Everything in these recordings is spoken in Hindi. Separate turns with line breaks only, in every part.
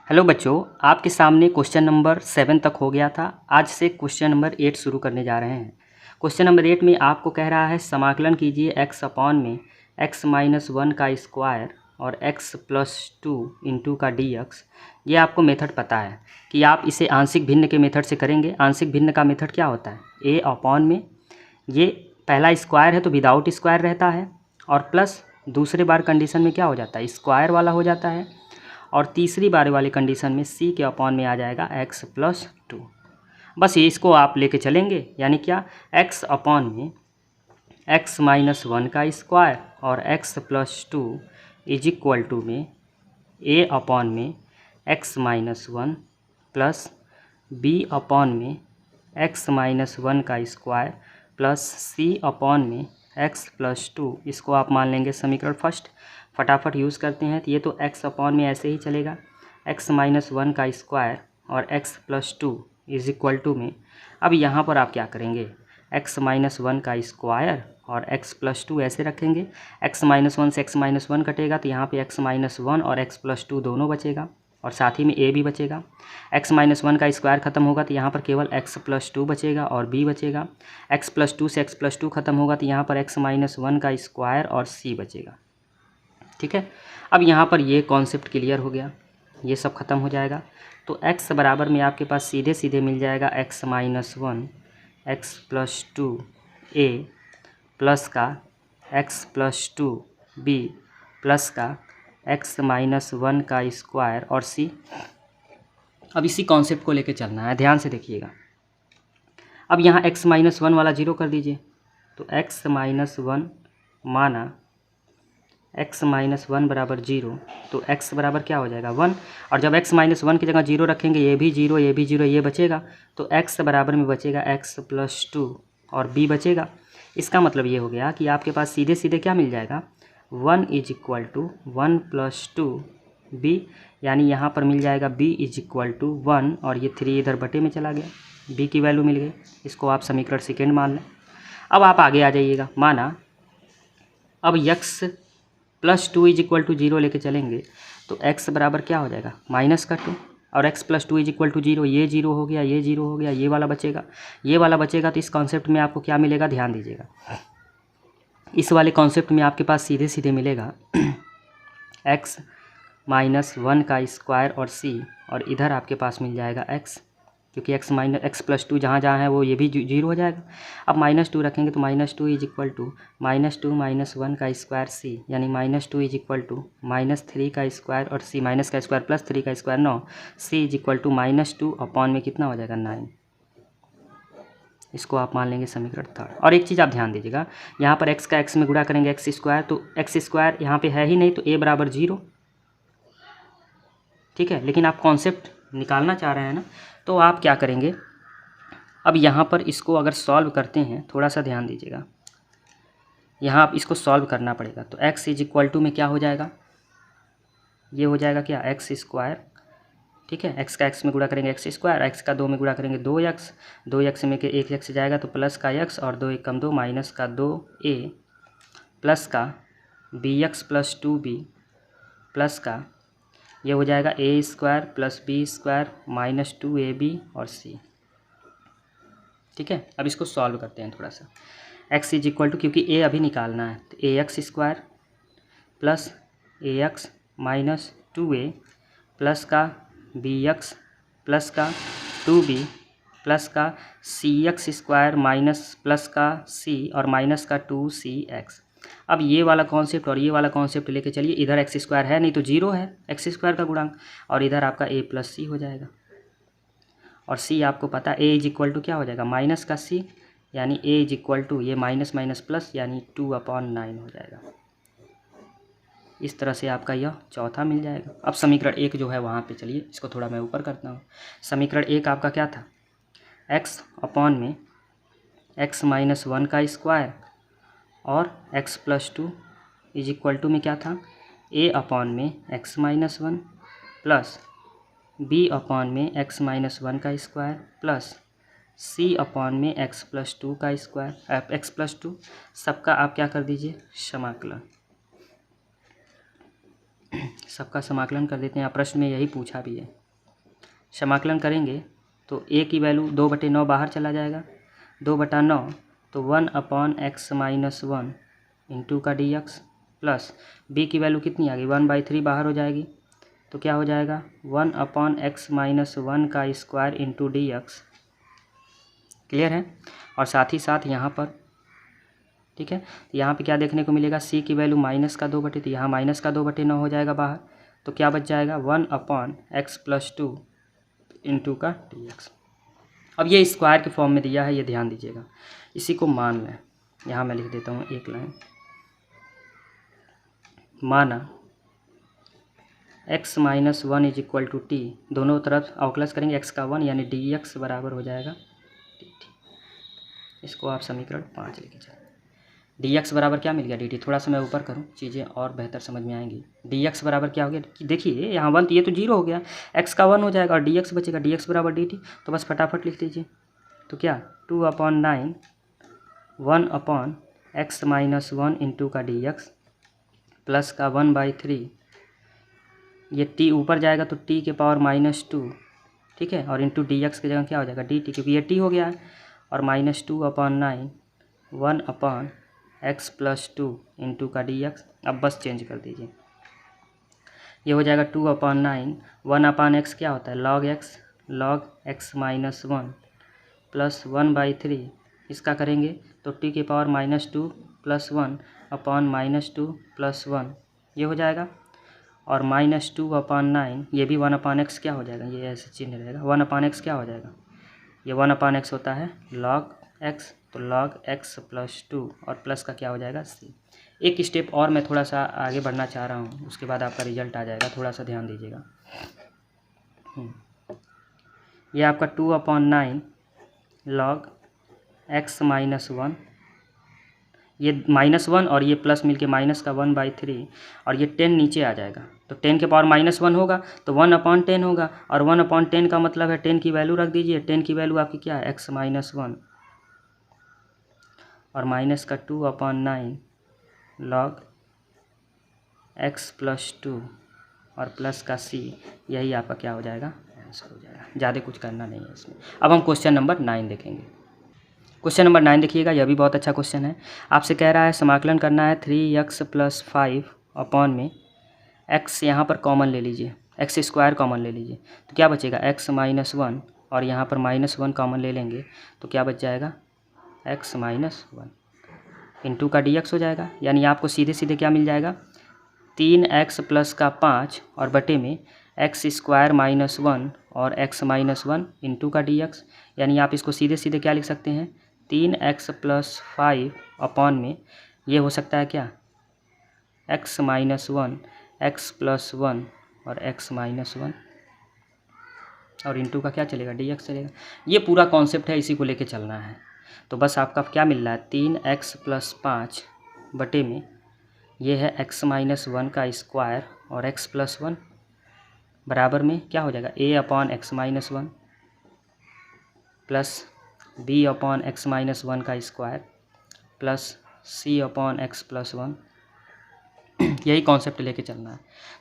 हेलो बच्चों, आपके सामने क्वेश्चन नंबर 7 तक हो गया था। आज से क्वेश्चन नंबर 8 शुरू करने जा रहे हैं। क्वेश्चन नंबर 8 में आपको कह रहा है समाकलन कीजिए x अपॉन में x माइनस 1 का स्क्वायर और x प्लस 2 इंटू का dx। ये आपको मेथड पता है कि आप इसे आंशिक भिन्न के मेथड से करेंगे। आंशिक भिन्न का मेथड क्या होता है? a अपॉन में ये पहला स्क्वायर है तो विदाउट स्क्वायर रहता है, और प्लस दूसरे बार कंडीशन में क्या हो जाता है? स्क्वायर वाला हो जाता है, और तीसरी बार वाली कंडीशन में c के अपॉन में आ जाएगा x प्लस 2। बस ये इसको आप लेके चलेंगे, यानी क्या? x अपॉन में x माइनस 1 का स्क्वायर और x plus 2 is equal to में a अपॉन में x minus 1 plus b upon में x माइनस 1 का स्क्वायर प्लस c अपॉन में x प्लस 2। इसको आप मान लेंगे समीकरण फर्स्ट। फटाफट यूज़ करते हैं तो ये तो x अपॉन में ऐसे ही चलेगा, x माइनस 1 का स्क्वायर और x plus 2 is equal to में। अब यहाँ पर आप क्या करेंगे? x माइनस 1 का स्क्वायर और x प्लस 2 ऐसे रखेंगे। x माइनस 1 से x माइनस 1 कटेगा तो यहाँ पे x माइनस 1 और x प्लस 2 दोनों बचेगा, और साथ ही में a भी बचेगा। x माइनस 1 का स्क्वायर ख़त्म होगा तो यहाँ पर केवल x प्लस 2 बचेगा और b बचेगा। x प्लस 2 से x प्लस 2 ख़त्म होगा तो यहाँ पर x माइनस 1 का स्क्वायर और c बचेगा। ठीक है, अब यहाँ पर ये कॉन्सेप्ट क्लियर हो गया, ये सब ख़त्म हो जाएगा। तो x बराबर में आपके पास सीधे सीधे मिल जाएगा x minus 1 x plus 2 a plus का x प्लस 2 b प्लस का x माइनस 1 का स्क्वायर और c। अब इसी कॉन्सेप्ट को लेके चलना है, ध्यान से देखिएगा। अब यहाँ x माइनस 1 वाला जीरो कर दीजिए, तो x माइनस 1 माना x माइनस 1 बराबर 0, तो x बराबर क्या हो जाएगा? 1। और जब x माइनस 1 की जगह 0 रखेंगे, ये भी 0 ये भी 0, ये बचेगा, तो x बराबर में बचेगा x प्लस 2 और b बचेगा। इसका मतलब ये हो गया कि आपके पास सीधे सीधे क्या मिल जाएगा? 1 is equal to 1 plus 2 b, यानी यहाँ पर मिल जाएगा b इज इक्वल टू 1, और ये 3 इधर बटे में चला गया, b की वैल्यू मिल गई। इसको आप समीकरण सेकेंड मान लें। अब आप आगे आ जाइएगा। माना अब x plus 2 is equal to 0 लेके चलेंगे, तो x बराबर क्या हो जाएगा? माइनस का 2, और x plus 2 is equal to 0, ये 0 हो गया, ये 0 हो गया, ये वाला बचेगा, ये वाला बचेगा। तो इस कॉन्सेप्ट में आपको क्या मिलेगा? ध्यान दीजिएगा। इस वाले कॉन्सेप्ट में आपके पास सीधे सीधे मिलेगा x माइनस 1 का स्क्वायर और c, और इधर आपके पास मिल जाएगा x, क्योंकि x प्लस 2 जहाँ जहाँ है वो ये भी 0 हो जाएगा। अब माइनस 2 रखेंगे तो minus 2 is equal to minus 2 minus 1 का स्क्वायर c, यानी minus 2 is equal to minus 3 का स्क्वायर और c, माइनस का स्क्वायर प्लस 3 का square 9, c is equal to minus 2 upon में कितना हो जाएगा? 9। इसको आप मान लेंगे समीकरण थर्ड। और एक चीज़ आप ध्यान दीजिएगा, यहाँ पर x का x में गुणा करेंगे x स्क्वायर, तो x स्क्वायर यहाँ पे है ही नहीं, तो a बराबर 0। ठीक है, लेकिन आप कॉन्सेप्ट निकालना चाह रहे हैं ना, तो आप क्या करेंगे? अब यहाँ पर इसको अगर सॉल्व करते हैं, थोड़ा सा ध्यान दीजिएगा, यहाँ आप इसको सॉल्व करना पड़ेगा। तो x इज इक्वल टू में क्या हो जाएगा? ये हो जाएगा क्या? x square. ठीक है, x का x में गुणा करेंगे x स्क्वायर, x का 2 में गुणा करेंगे 2x, 2x में के 1x जाएगा तो प्लस का x, और 2 1 कम 2 माइनस का 2a प्लस का bx प्लस 2b प्लस का ये हो जाएगा a square plus b square minus 2ab और c। ठीक है, अब इसको सॉल्व करते हैं थोड़ा सा। x इज इक्वल टू, क्योंकि a अभी निकालना है, तो ax square plus ax minus 2a plus का bx प्लस का 2b प्लस का cx स्क्वायर माइनस प्लस का c और माइनस का 2cx। अब ये वाला कॉन्सेप्ट और ये वाला कॉन्सेप्ट लेके चलिए। इधर एक्स स्क्वायर है नहीं तो 0 है, एक्स स्क्वायर का गुणांक, और इधर आपका a प्लस सी हो जाएगा, और c आपको पता है a इज इक्वल टू क्या हो जाएगा? माइनस का c, यानी a इज इक्वल टू ये माइनस माइनस प्लस, यानी 2/9 हो जाएगा। इस तरह से आपका यह चौथा मिल जाएगा। अब समीकरण 1 जो है वहाँ पे चलिए, इसको थोड़ा मैं ऊपर करता हूँ। समीकरण 1 आपका क्या था? x अपॉन में x माइनस 1 का स्क्वायर और x plus 2 is equal to में क्या था? a अपॉन में x minus 1 plus b upon में x माइनस 1 का स्क्वायर प्लस c अपॉन में x प्लस 2 का स्क्वायर, x प्लस 2 सबका आप क्या कर दीजिए? समाकलन। सबका समाकलन कर देते हैं। प्रश्न में यही पूछा भी है। समाकलन करेंगे तो a की वैल्यू 2/9 बाहर चला जाएगा, 2/9 तो 1/x-1 इंटू का dx प्लस b की वैल्यू कितनी आ गई 1/3 बाहर हो जाएगी, तो क्या हो जाएगा 1/x-1 का स्क्वायर इंटू dx। क्लियर है। और साथ ही साथ यहाँ पर ठीक है, तो यहाँ पे क्या देखने को मिलेगा, c की वैल्यू -2/, तो यहाँ -2/9 हो जाएगा बाहर, तो क्या बच जाएगा 1/x+2 इंटू का dx। अब ये स्क्वायर के फॉर्म में दिया है, ये ध्यान दीजिएगा। इसी को मान लें, यहाँ मैं लिख देता हूँ एक लाइन, माना x-1 = t, दोनों तरफ अवकलज करेंगे x का 1 यानी dx बराबर हो जाएगा dt। इसको आप समीकरण 5 लेके चलें। dx बराबर क्या मिल गया dt। थोड़ा सा मैं ऊपर करूँ, चीज़ें और बेहतर समझ में आएंगी। dx बराबर क्या हो गया, देखिए यहाँ 1 ये तो 0 हो गया, x का 1 हो जाएगा और dx बचेगा, dx बराबर dt। तो बस फटाफट लिख दीजिए, तो क्या 2/9 1/x-1 इंटू का dx प्लस का 1/3, ये t ऊपर जाएगा तो t के पावर -2, ठीक है, और इंटू dx की जगह क्या हो जाएगा dt, क्योंकि ये t हो गया है, और -2/9 1/x+2 इंटू का dx। अब बस चेंज कर दीजिए, ये हो जाएगा 2/9 1/x क्या होता है log x-1 प्लस 1/3, इसका करेंगे तो t के पावर -2 प्लस 1/-2 प्लस 1 ये हो जाएगा, और -2/9 ये भी 1/x क्या हो जाएगा, ये ऐसे चिन्ह रहेगा, 1/x क्या हो जाएगा, ये 1/x होता है log x, तो log x+2 और प्लस का क्या हो जाएगा c। एक स्टेप और मैं थोड़ा सा आगे बढ़ना चाह रहा हूँ, उसके बाद आपका रिजल्ट आ जाएगा, थोड़ा सा ध्यान दीजिएगा। ये आपका 2/9 log x-1, ये -1 और ये प्लस मिलके माइनस का 1/3, और ये 10 नीचे आ जाएगा, तो 10 के पावर -1 होगा तो 1/10 होगा, और 1/10 का मतलब है 10 की वैल्यू रख दीजिए। 10 की वैल्यू आपकी क्या है x-1, और माइनस का 2/9 log x+2 और प्लस का c, यही आपका क्या हो जाएगा आंसर हो जाएगा। ज़्यादा कुछ करना नहीं है इसमें। अब हम क्वेश्चन नंबर 9 देखेंगे। क्वेश्चन नंबर 9 देखिएगा, यह भी बहुत अच्छा क्वेश्चन है। आपसे कह रहा है समाकलन करना है 3x + 5 अपॉन में x यहाँ पर कॉमन ले लीजिए, x² कॉमन ले लीजिए, तो क्या बचेगा x-1, और यहाँ पर -1 कॉमन ले लेंगे तो क्या बच जाएगा x-1 इंटू का dx हो जाएगा। यानी आपको सीधे सीधे क्या मिल जाएगा 3x + 5 और बटे में x² -1 और x-1 इंटू का dx। यानी आप इसको सीधे सीधे क्या लिख सकते हैं 3x + 5 अपॉन में ये हो सकता है क्या x-1 x+1 और x-1 और इंटू का क्या चलेगा dx चलेगा। ये पूरा कॉन्सेप्ट है, इसी को लेके चलना है। तो बस आपका क्या मिल रहा है 3x + 5 बटे में ये है x-1 का स्क्वायर और x+1 बराबर में क्या हो जाएगा a/x-1 प्लस b/x-1 का स्क्वायर प्लस c/x+1। यही कॉन्सेप्ट लेके चलना है।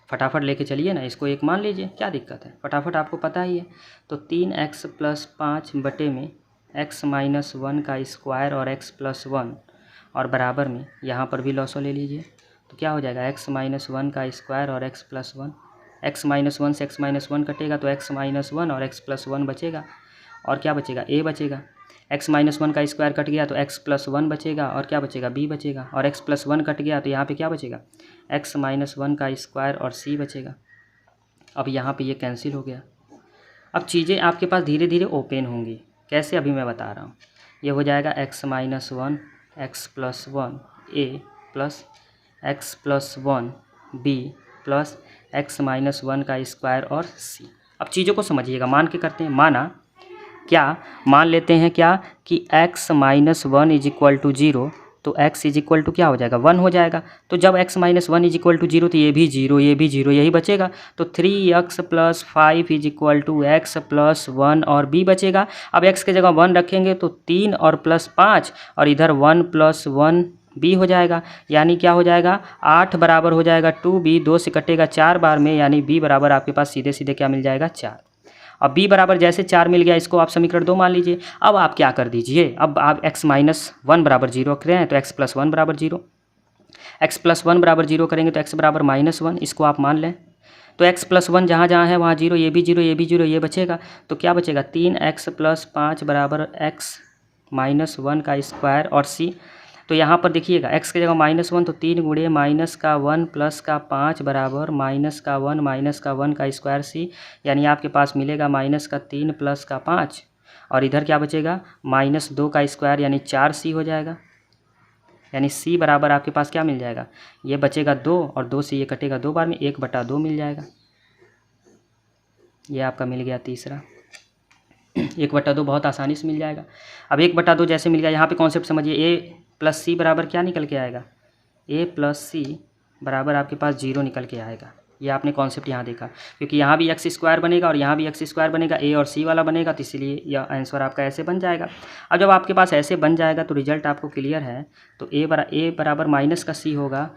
फटाफट लेके चलिए ना, इसको एक मान लीजिए, क्या दिक्कत है, फटाफट आपको पता ही है। तो 3x + 5 बटे में x-1 का स्क्वायर और x+1 और बराबर में यहाँ पर भी लॉसो ले लीजिए, तो क्या हो जाएगा x-1 का स्क्वायर और x+1। x-1 से x-1 कटेगा तो x-1 और x+1 बचेगा, और क्या बचेगा a बचेगा। x-1 का स्क्वायर कट गया तो x+1 बचेगा, और क्या बचेगा b बचेगा, और x+1 कट गया तो यहाँ पे क्या बचेगा x-1 का स्क्वायर और c बचेगा। अब यहाँ पे ये कैंसिल हो गया। अब चीज़ें आपके पास धीरे धीरे ओपन होंगी, कैसे अभी मैं बता रहा हूँ। ये हो जाएगा x-1 x+1 a plus x+1 b plus x-1 का स्क्वायर और c। अब चीज़ों को समझिएगा, मान के करते हैं। माना क्या मान लेते हैं क्या कि x-1 = 0, तो x = क्या हो जाएगा 1 हो जाएगा। तो जब x-1 = 0 तो ये भी 0 ये भी 0 यही बचेगा। तो 3x + 5 = x + 1 और b बचेगा। अब x की जगह 1 रखेंगे तो 3 और +5 और इधर 1 + 1 बी हो जाएगा, यानी क्या हो जाएगा 8 बराबर हो जाएगा 2b, 2 से कटेगा 4 बार में, यानी b बराबर आपके पास सीधे सीधे क्या मिल जाएगा 4। अब b बराबर जैसे 4 मिल गया, इसको आप समीकरण 2 मान लीजिए। अब आप क्या कर दीजिए, अब आप x माइनस 1 बराबर 0 करें तो x प्लस 1 बराबर 0, x प्लस 1 बराबर 0 करेंगे तो x बराबर -1, इसको आप मान लें। तो x प्लस 1 जहाँ जहाँ है वहाँ 0, ये भी 0, ये भी 0, ये बचेगा। तो क्या बचेगा 3x प्लस 5 बराबर x माइनस 1 का स्क्वायर और c। तो यहाँ पर देखिएगा x की जगह -1, तो 3 गुणे माइनस का 1 प्लस का 5 बराबर माइनस का 1 माइनस का 1 का स्क्वायर c, यानी आपके पास मिलेगा माइनस का 3 प्लस का 5, और इधर क्या बचेगा -2 का स्क्वायर यानी 4c हो जाएगा। यानी c बराबर आपके पास क्या मिल जाएगा, ये बचेगा 2 और 2 से ये कटेगा 2 बार में, 1/2 मिल जाएगा। ये आपका मिल गया तीसरा। 1/2 बहुत आसानी से मिल जाएगा। अब 1/2 जैसे मिल गया, यहाँ पे कॉन्सेप्ट समझिए, a प्लस सी बराबर क्या निकल के आएगा, a प्लस सी बराबर आपके पास 0 निकल के आएगा। ये आपने कॉन्सेप्ट यहाँ देखा, क्योंकि यहाँ भी एक्स स्क्वायर बनेगा और यहाँ भी एक्स स्क्वायर बनेगा, a और c वाला बनेगा, तो इसीलिए यह आंसर आपका ऐसे बन जाएगा। अब जब आपके पास ऐसे बन जाएगा तो रिजल्ट आपको क्लियर है, तो a बराबर माइनस का c होगा,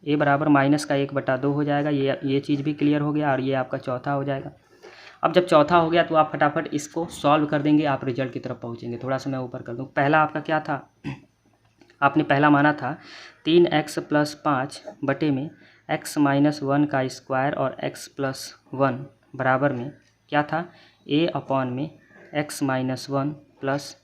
a बराबर माइनस का 1/2 हो जाएगा। ये चीज़ भी क्लियर हो गया, और ये आपका चौथा हो जाएगा। अब जब चौथा हो गया तो आप फटाफट इसको सॉल्व कर देंगे, आप रिजल्ट की तरफ पहुँचेंगे। थोड़ा सा मैं ऊपर कर दूँ। पहला आपका क्या था, आपने पहला माना था 3x प्लस 5 बटे में x माइनस 1 का स्क्वायर और x प्लस 1 बराबर में क्या था a अपॉन में x minus 1 plus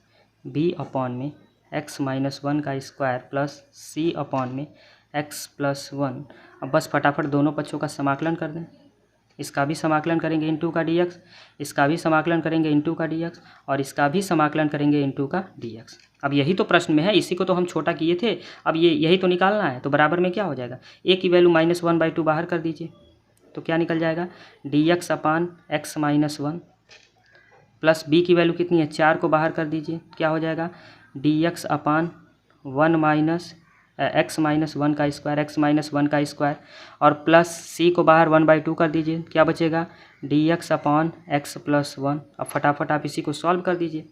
b upon में x माइनस 1 का स्क्वायर प्लस c अपॉन में x प्लस 1। अब बस फटाफट दोनों पक्षों का समाकलन कर दें। इसका भी समाकलन करेंगे इंटू का dx, इसका भी समाकलन करेंगे इंटू का dx, और इसका भी समाकलन करेंगे इंटू का dx। अब यही तो प्रश्न में है, इसी को तो हम छोटा किए थे, अब यही तो निकालना है। तो बराबर में क्या हो जाएगा, a की वैल्यू -1/2 बाहर कर दीजिए, तो क्या निकल जाएगा dx अपान x माइनस 1, प्लस b की वैल्यू कितनी है 4 को बाहर कर दीजिए, क्या हो जाएगा dx अपान 1 माइनस x माइनस 1 का स्क्वायर, x माइनस 1 का स्क्वायर, और प्लस c को बाहर 1/2 कर दीजिए, क्या बचेगा dx अपॉन x प्लस 1। अब फटाफट आप इसी को सॉल्व कर दीजिए,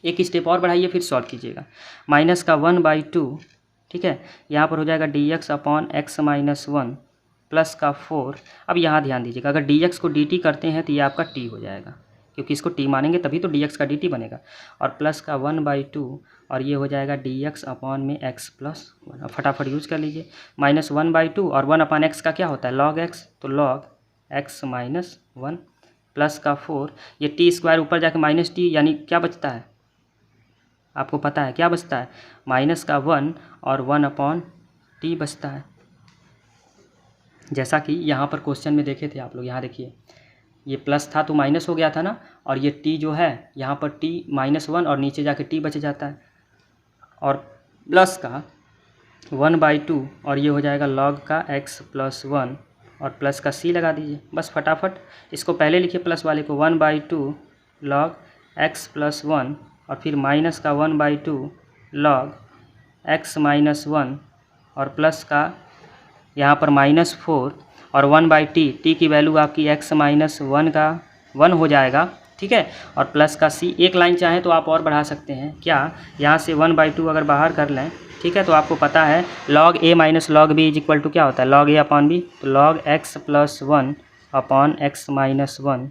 एक स्टेप और बढ़ाइए फिर सॉल्व कीजिएगा। माइनस का 1/2, ठीक है, यहाँ पर हो जाएगा dx upon x minus 1 plus का 4। अब यहाँ ध्यान दीजिएगा, अगर dx को dt करते हैं तो ये आपका t हो जाएगा, क्योंकि इसको t मानेंगे तभी तो dx का dt बनेगा, और प्लस का 1/2, और ये हो जाएगा dx अपॉन में x प्लस 1। अब फटाफट यूज कर लीजिए, -1/2 और 1 अपान x का क्या होता है log x, तो log x माइनस 1 प्लस का 4, ये t स्क्वायर ऊपर जाके माइनस t, यानी क्या बचता है आपको पता है क्या बचता है, माइनस का 1 और 1 अपॉन t बचता है। जैसा कि यहाँ पर क्वेश्चन में देखे थे आप लोग, यहाँ देखिए ये प्लस था तो माइनस हो गया था ना, और ये t जो है यहाँ पर t -1 और नीचे जाके t बच जाता है, और प्लस का 1/2 और ये हो जाएगा log का x प्लस 1 और प्लस का c लगा दीजिए। बस फटाफट इसको पहले लिखिए प्लस वाले को 1/2 log x प्लस 1 और फिर माइनस का 1/2 log x माइनस 1 और प्लस का यहाँ पर -4 और 1/t की वैल्यू आपकी x माइनस 1 का 1 हो जाएगा, ठीक है, और प्लस का c। एक लाइन चाहें तो आप और बढ़ा सकते हैं, क्या यहाँ से 1/2 अगर बाहर कर लें, ठीक है, तो आपको पता है log a minus log b is equal to क्या होता है log a अपॉन b, तो log x plus 1 upon x minus 1,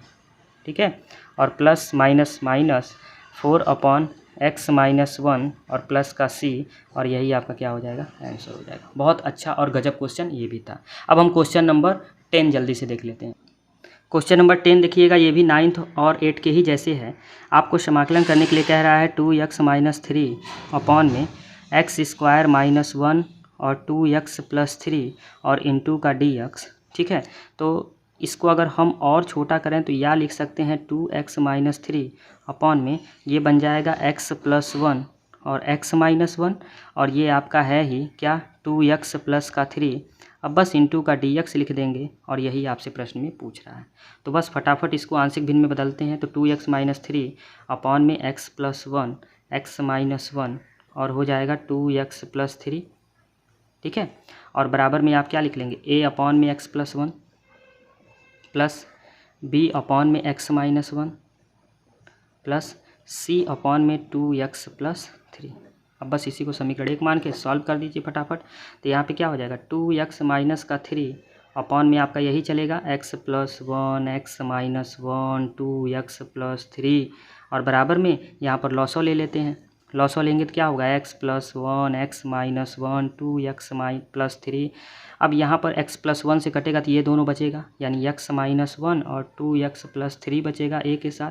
ठीक है, और plus minus minus 4 upon x minus 1 और प्लस का c, और यही आपका क्या हो जाएगा आंसर हो जाएगा। बहुत अच्छा और गजब क्वेश्चन ये भी था। अब हम क्वेश्चन नंबर 10 जल्दी से देख लेते हैं। क्वेश्चन नंबर 10 देखिएगा, ये भी 9th और 8 के ही जैसे है। आपको समाकलन करने के लिए कह रहा है 2x माइनस 3 अपॉन में x स्क्वायर माइनस 1 और 2x प्लस 3 और इंटू का dx, ठीक है। तो इसको अगर हम और छोटा करें तो या लिख सकते हैं 2x माइनस 3 अपॉन में ये बन जाएगा x प्लस 1 और x माइनस 1, और ये आपका है ही क्या 2x प्लस का 3। अब बस इंटू का dx लिख देंगे, और यही आपसे प्रश्न में पूछ रहा है। तो बस फटाफट इसको आंशिक भिन्न में बदलते हैं, तो 2x माइनस 3 अपॉन में x प्लस 1 x माइनस 1 और हो जाएगा 2x प्लस 3, ठीक है, और बराबर में आप क्या लिख लेंगे a अपॉन में x plus 1 plus b upon में x minus 1 plus c upon में 2x प्लस 3। अब बस इसी को समीकरण 1 मान के सॉल्व कर दीजिए फटाफट। तो यहाँ पे क्या हो जाएगा 2x माइनस का 3 अपॉन में आपका यही चलेगा x plus 1 x minus 1 2x plus 3 और बराबर में यहाँ पर लॉसो ले लेते हैं। लॉसो लेंगे तो क्या होगा x plus 1 x minus 1 2x plus 3। अब यहाँ पर x प्लस 1 से कटेगा तो ये दोनों बचेगा, यानी x माइनस 1 और 2x प्लस 3 बचेगा a के साथ,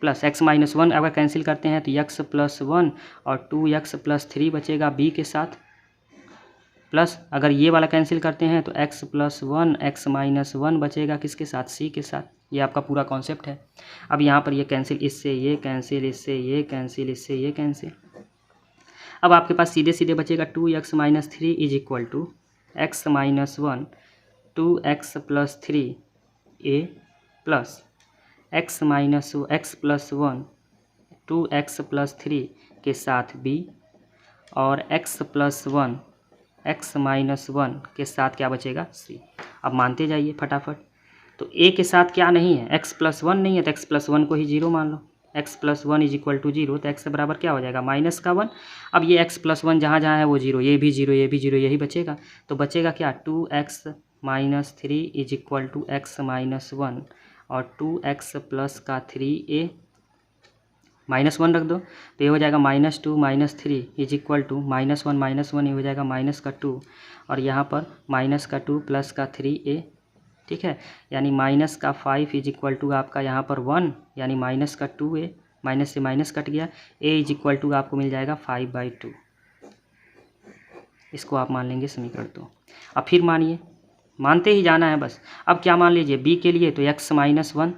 प्लस x माइनस 1 अगर कैंसिल करते हैं तो x प्लस 1 और 2x प्लस 3 बचेगा b के साथ, प्लस अगर ये वाला कैंसिल करते हैं तो x प्लस 1 x माइनस 1 बचेगा किसके साथ, c के साथ। ये आपका पूरा कॉन्सेप्ट है। अब यहाँ पर ये कैंसिल, इससे ये कैंसिल, इससे ये कैंसिल, इससे ये कैंसिल। अब आपके पास सीधे सीधे बचेगा 2x minus 3 is equal to x minus 1 2x plus 3 a plus x minus x plus 1 2x plus 3 के साथ b और x प्लस 1 x माइनस 1 के साथ क्या बचेगा c। अब मानते जाइए फटाफट। तो a के साथ क्या नहीं है, x प्लस 1 नहीं है तो x प्लस 1 को ही 0 मान लो। x plus 1 is equal to 0 तो x से बराबर क्या हो जाएगा माइनस का 1। अब ये x प्लस 1 जहाँ जहाँ है वो 0, ये भी 0 ये भी 0, यही बचेगा। तो बचेगा क्या 2x minus 3 is equal to x minus 1 और 2x प्लस का 3a माइनस 1 रख दो तो ये हो जाएगा -2 माइनस 3 इज इक्वल टू -1 ये हो जाएगा माइनस का 2 और यहाँ पर माइनस का 2 प्लस का 3a, ठीक है, यानी माइनस का 5 इज इक्वल टू आपका यहाँ पर 1 यानी माइनस का 2a, माइनस से माइनस कट गया, a इज इक्वल टू आपको मिल जाएगा 5/2। इसको आप मान लेंगे समीकरण 2। अब फिर मानिए, मानते ही जाना है बस। अब क्या मान लीजिए b के लिए, तो x माइनस 1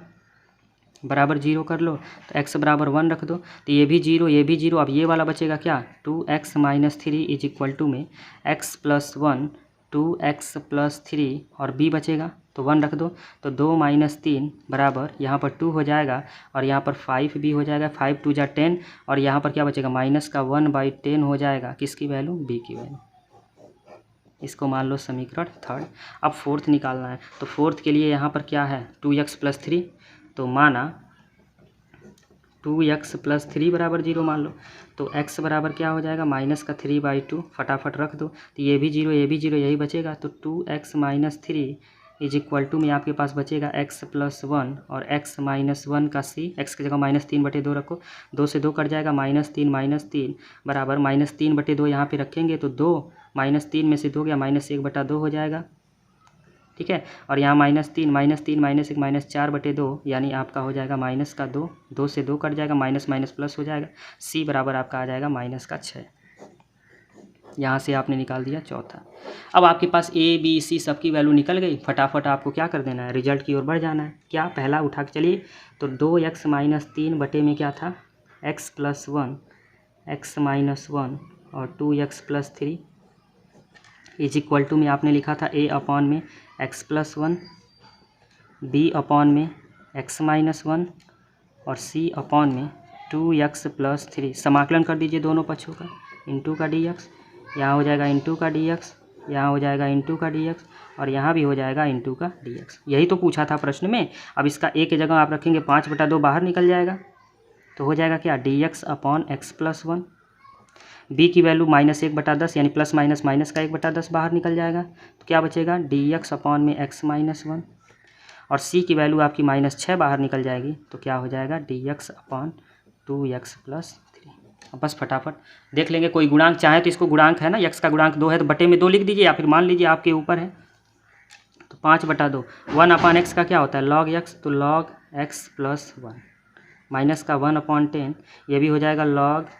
बराबर 0 कर लो तो x बराबर 1 रख दो तो ये भी 0 ये भी 0। अब ये वाला बचेगा क्या 2x minus 3 is equal to में x प्लस 1 2x प्लस 3 और b बचेगा तो 1 रख दो तो 2 माइनस 3 बराबर यहाँ पर 2 हो जाएगा और यहाँ पर 5 भी हो जाएगा, 5 2 जा 10 और यहाँ पर क्या बचेगा माइनस का 1/10 हो जाएगा, किसकी वैल्यू b की वैल्यू। इसको मान लो समीकरण 3। अब फोर्थ निकालना है तो फोर्थ के लिए यहाँ पर क्या है 2x प्लस 3, तो माना 2x प्लस 3 बराबर 0 मान लो तो x बराबर क्या हो जाएगा माइनस का 3/2, फटाफट रख दो तो ये भी 0 ये भी 0 यही बचेगा। तो 2x minus 3 is equal to में आपके पास बचेगा x प्लस 1 और x माइनस 1 का c, x की जगह -3/2 रखो, 2 से 2 कट जाएगा -3 बराबर -3/2 यहाँ पे रखेंगे तो 2 -3 में से 2 गया -1/2 हो जाएगा, ठीक है। और यहाँ -3 -1 -4/2 यानी आपका हो जाएगा माइनस का 2, 2 से 2 कट जाएगा, माइनस माइनस प्लस हो जाएगा, c बराबर आपका आ जाएगा माइनस का 6। यहाँ से आपने निकाल दिया चौथा। अब आपके पास a b c सबकी वैल्यू निकल गई, फटाफट आपको क्या कर देना है रिजल्ट की ओर बढ़ जाना है। क्या पहला उठा के चलिए तो 2x माइनस 3 बटे में क्या था x प्लस 1 x माइनस 1 और 2x plus 3 is equal to में आपने लिखा था a अपॉन में x प्लस 1 b अपॉन में x माइनस 1 और c अपॉन में 2x प्लस 3। समाकलन कर दीजिए दोनों पक्षों का, इंटू का dx, यहाँ हो जाएगा इंटू का dx, यहाँ हो जाएगा इंटू का dx और यहाँ भी हो जाएगा इंटू का dx। यही तो पूछा था प्रश्न में। अब इसका a की जगह आप रखेंगे 5/2 बाहर निकल जाएगा तो हो जाएगा क्या dx upon x plus 1। b की वैल्यू -1/10 यानी प्लस माइनस माइनस का 1/10 बाहर निकल जाएगा तो क्या बचेगा dx अपॉन में x माइनस 1 और c की वैल्यू आपकी -6 बाहर निकल जाएगी तो क्या हो जाएगा dx अपॉन 2x प्लस 3। अब बस फटाफट देख लेंगे, कोई गुणांक चाहे तो इसको, गुणांक है ना x का गुणांक 2 है तो बटे में 2 लिख दीजिए या फिर मान लीजिए आपके ऊपर है तो 5/2 1/x का क्या होता है log x, तो log x प्लस 1 माइनस का 1/10 ये भी हो जाएगा log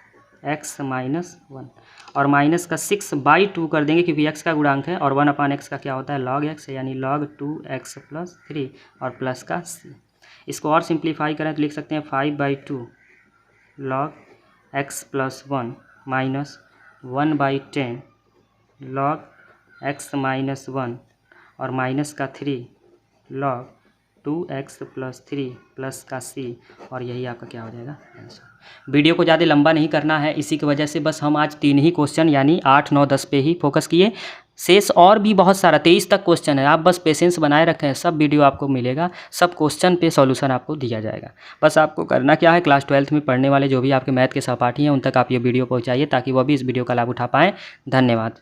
x माइनस 1 और माइनस का 6/2 कर देंगे क्योंकि x का गुणांक है और 1/x का क्या होता है log x यानी log 2x प्लस 3 और प्लस का c। इसको और सिंप्लीफाई करें तो लिख सकते हैं 5/2 log x plus 1 minus 1/10 log x minus 1 और माइनस का 3 log 2x प्लस 3 प्लस का c और यही आपका क्या हो जाएगा आंसर। वीडियो को ज़्यादा लंबा नहीं करना है, इसी की वजह से बस हम आज 3 ही क्वेश्चन यानी 8, 9, 10 पे ही फोकस किए। शेष और भी बहुत सारा 23 तक क्वेश्चन है, आप बस पेशेंस बनाए रखें, सब वीडियो आपको मिलेगा, सब क्वेश्चन पे सॉल्यूशन आपको दिया जाएगा। बस आपको करना क्या है, क्लास 12th में पढ़ने वाले जो भी आपके मैथ के सहपाठी हैं उन तक आप ये वीडियो पहुंचाइए ताकि वह भी इस वीडियो का लाभ उठा पाएँ। धन्यवाद।